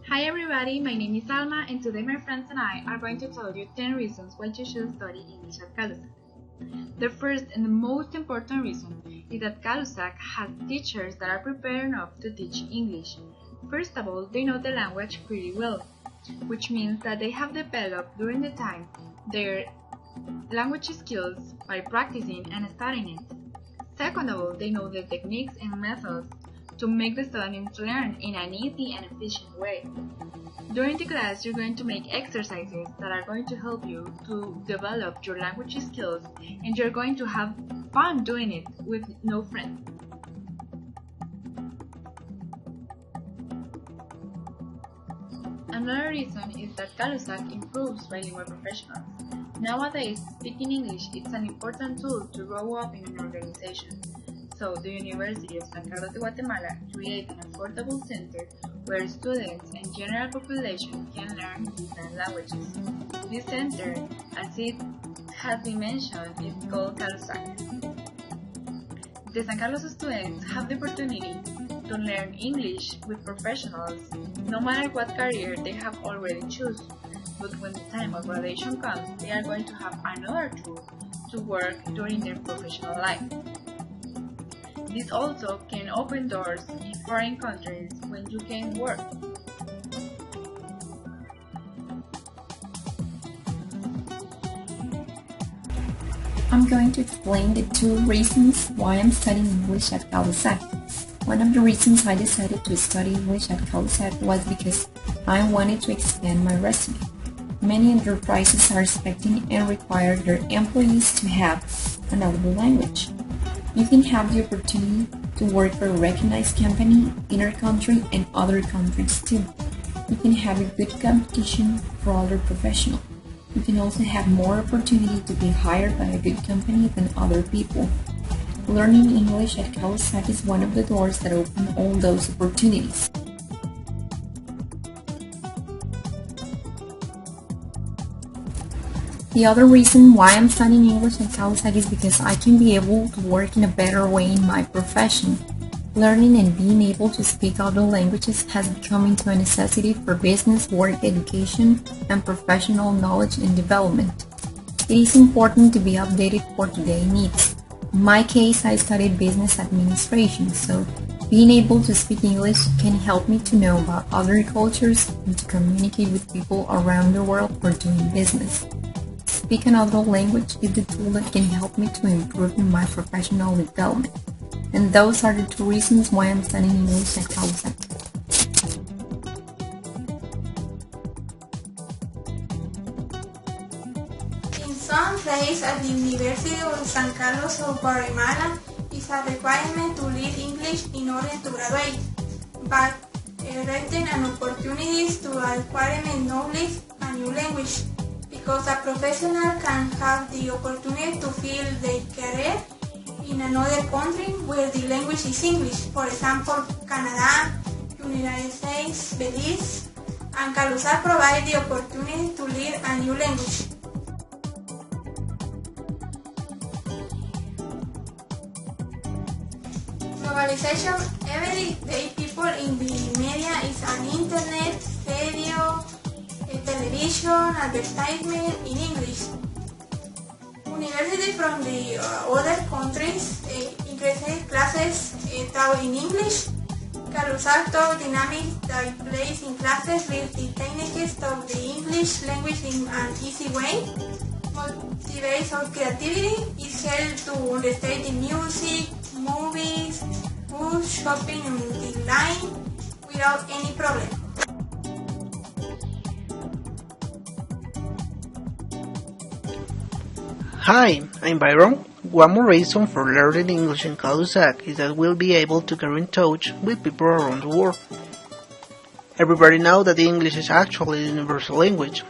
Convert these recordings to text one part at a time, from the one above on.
Hi everybody, my name is Alma, and today my friends and I are going to tell you 10 reasons why you should study English at CALUSAC. The first and the most important reason is that CALUSAC has teachers that are prepared enough to teach English. First of all, they know the language pretty well, which means that they have developed during the time their language skills by practicing and studying it. Second of all, they know the techniques and methods to make the students learn in an easy and efficient way. During the class, you're going to make exercises that are going to help you to develop your language skills, and you're going to have fun doing it with no friends. Another reason is that CALUSAC improves bilingual professionals. Nowadays, speaking English is an important tool to grow up in an organization. So, the University of San Carlos de Guatemala created an affordable center where students and general population can learn different languages. This center, as it has been mentioned, is called CALUSAC. The San Carlos students have the opportunity to learn English with professionals, no matter what career they have already chosen. But when the time of graduation comes, they are going to have another tool to work during their professional life. This also can open doors in foreign countries when you can work. I'm going to explain the 2 reasons why I'm studying English at CALUSAC. One of the reasons I decided to study English at CALUSAC was because I wanted to expand my resume. Many enterprises are expecting and require their employees to have another language. You can have the opportunity to work for a recognized company in our country and other countries too. You can have a good competition for other professionals. You can also have more opportunity to be hired by a good company than other people. Learning English at CALUSAC is one of the doors that open all those opportunities. The other reason why I'm studying English at CALUSAC is because I can be able to work in a better way in my profession. Learning and being able to speak other languages has become into a necessity for business, work, education, and professional knowledge and development. It is important to be updated for today's needs. In my case, I studied business administration, so being able to speak English can help me to know about other cultures and to communicate with people around the world for doing business. Speak another language is the tool that can help me to improve in my professional development. And those are the 2 reasons why I'm studying English at CALUSAC. In some places at the University of San Carlos of Guatemala, it's a requirement to learn English in order to graduate, but written an opportunities to acquire knowledge a new language, because a professional can have the opportunity to fill their career in another country where the language is English, for example, Canada, United States, Belize, and CALUSAC provides the opportunity to learn a new language. Globalization, every day people in the media is on internet, radio, television, advertisement in English. Universities from the other countries increase classes taught in English. CALUSAC taught dynamic that plays in classes with the techniques of the English language in an easy way. Motivates our creativity, is help to understand the music, movies, food, shopping online without any problem. Hi, I'm Byron. One more reason for learning English in CALUSAC is that we'll be able to get in touch with people around the world. Everybody knows that English is actually a universal language.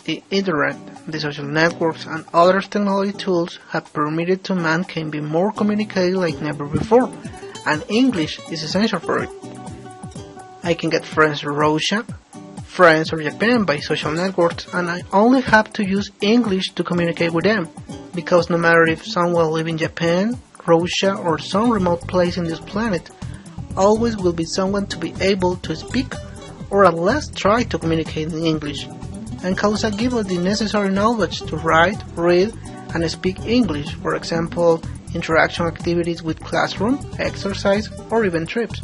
The internet, the social networks, and other technology tools have permitted to mankind be more communicated like never before, and English is essential for it. I can get friends in Russia, France or Japan by social networks, and I only have to use English to communicate with them, because no matter if someone lives in Japan, Russia or some remote place in this planet, always will be someone to be able to speak or at least try to communicate in English. And CALUSAC gives us the necessary knowledge to write, read, and speak English, for example, interaction activities with classroom, exercise, or even trips.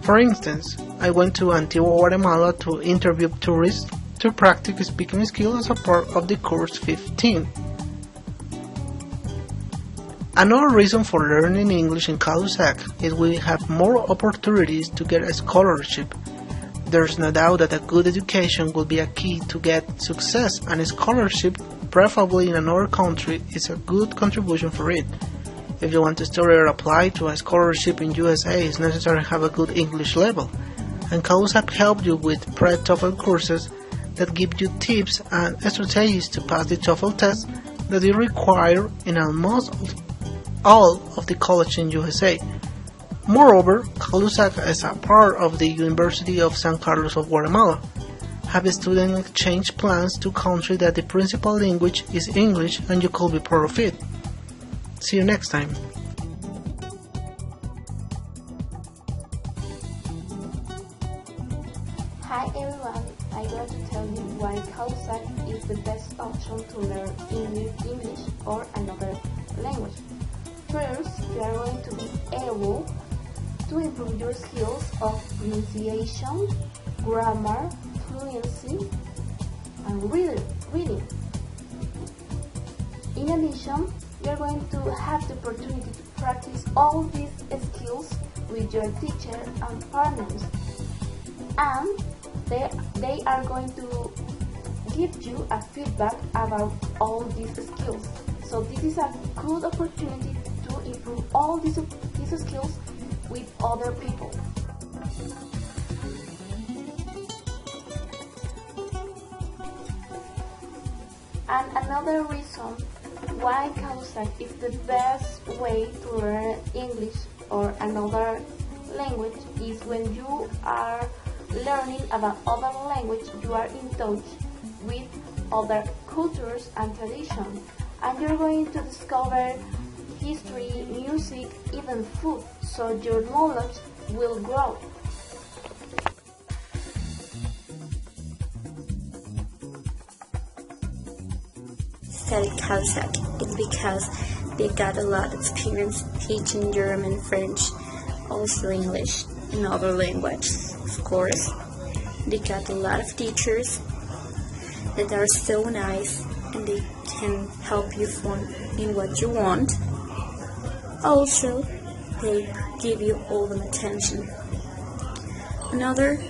For instance, I went to Antigua, Guatemala to interview tourists to practice speaking skills as a part of the course 15. Another reason for learning English in CALUSAC is we have more opportunities to get a scholarship. There's no doubt that a good education will be a key to get success, and a scholarship, preferably in another country, is a good contribution for it. If you want to study or apply to a scholarship in USA, it's necessary to have a good English level, and CALUSAC helps you with PRE-TOEFL courses that give you tips and strategies to pass the TOEFL test that you require in almost all of the colleges in USA. Moreover, CALUSAC is a part of the University of San Carlos of Guatemala. Have student exchange plans to countries that the principal language is English, and you could be part of it. See you next time. Hi everyone, I want to tell you why CALUSAC is the best option to learn English or another language. First, you are going to be able to improve your skills of pronunciation, grammar, fluency, and reading. In addition, you are going to have the opportunity to practice all these skills with your teacher and partners, and they are going to give you a feedback about all these skills. So this is a good opportunity to improve all these skills with other people. And another reason why CALUSAC is the best way to learn English or another language is when you are learning about other language, you are in touch with other cultures and traditions, and you're going to discover history, music, even food, so your knowledge will grow. Studied CALUSAC is because they got a lot of experience teaching German, French, also English, and other languages, of course. They got a lot of teachers that are so nice, and they can help you in what you want. Also, they give you all the attention. Another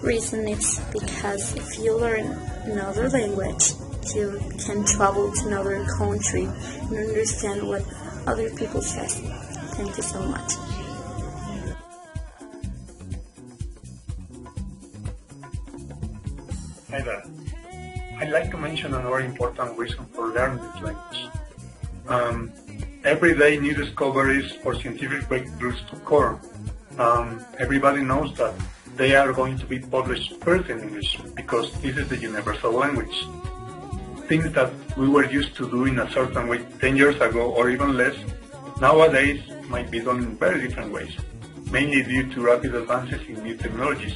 reason is because if you learn another language, you can travel to another country and understand what other people say. Thank you so much. Hi there. I'd like to mention another important reason for learning this language. Every day new discoveries or scientific breakthroughs occur. Everybody knows that they are going to be published first in English because this is the universal language. Things that we were used to do in a certain way 10 years ago or even less, nowadays might be done in very different ways, mainly due to rapid advances in new technologies.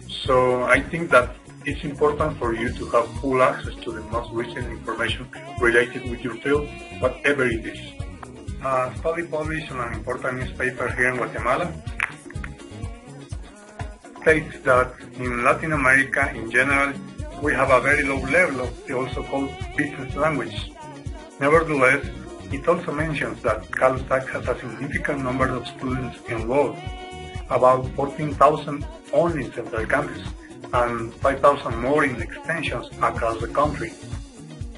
So I think that it's important for you to have full access to the most recent information related with your field, whatever it is. A study published on an important newspaper here in Guatemala states that in Latin America in general, we have a very low level of the also called business language. Nevertheless, it also mentions that CALUSAC has a significant number of students enrolled, about 14,000 only in Central Campus, and 5,000 more in extensions across the country.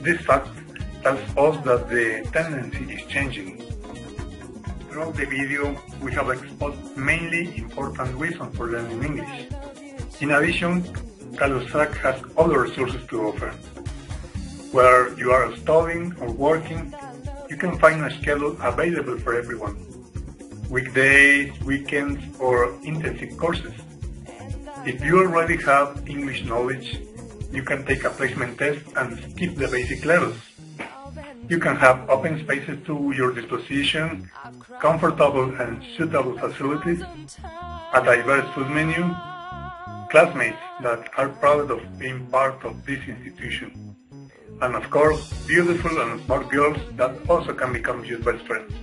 This fact tells us that the tendency is changing. Throughout the video, we have exposed mainly important reasons for learning English. In addition, CALUSAC has other resources to offer. Where you are studying or working, you can find a schedule available for everyone. Weekdays, weekends, or intensive courses. If you already have English knowledge, you can take a placement test and skip the basic levels. You can have open spaces to your disposition, comfortable and suitable facilities, a diverse food menu, classmates that are proud of being part of this institution, and of course, beautiful and smart girls that also can become your best friends.